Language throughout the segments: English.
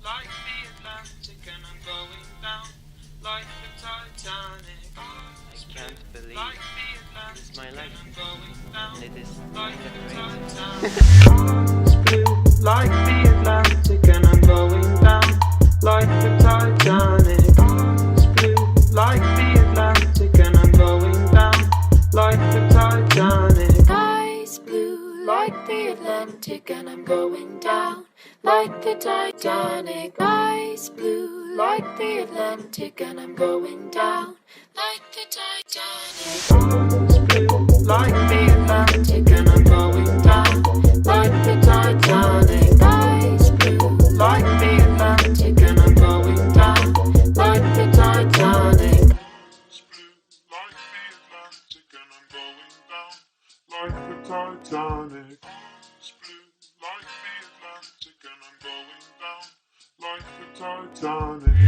like the Atlantic, and I'm going down like the Titanic. I can't believe Like the this is my Atlantic, life, and I'm going down and it is like the great. Titanic. It's blue like the Atlantic, and I'm going down like the Titanic. It's blue like the Atlantic, and I'm going down like the Titanic. Sky's blue like the Atlantic, and I'm going down like the Titanic. Sky's blue like the Atlantic, and I'm going down like the Titanic. It's blue like the Atlantic, and I'm going down like the Titanic. Sky's blue Like the Atlantic, and I'm going down like the Titanic. It's blue like the Atlantic, and I'm going down like the Titanic. It's blue like the Atlantic, and I'm going down like the Titanic.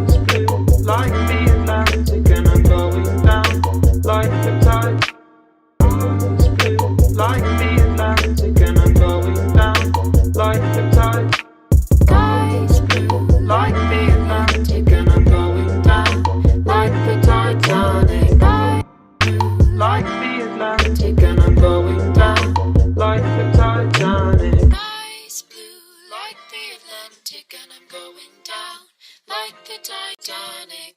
It's blue like the Atlantic, and I'm going down like the Titanic. It's blue like the Atlantic, and I'm going down like the Titanic. Sky's blue Like the Atlantic, and I'm going down like the Titanic. Like the Atlantic, and I'm going down like the Titanic. Sky's blue like the Atlantic, and I'm going down like the Titanic.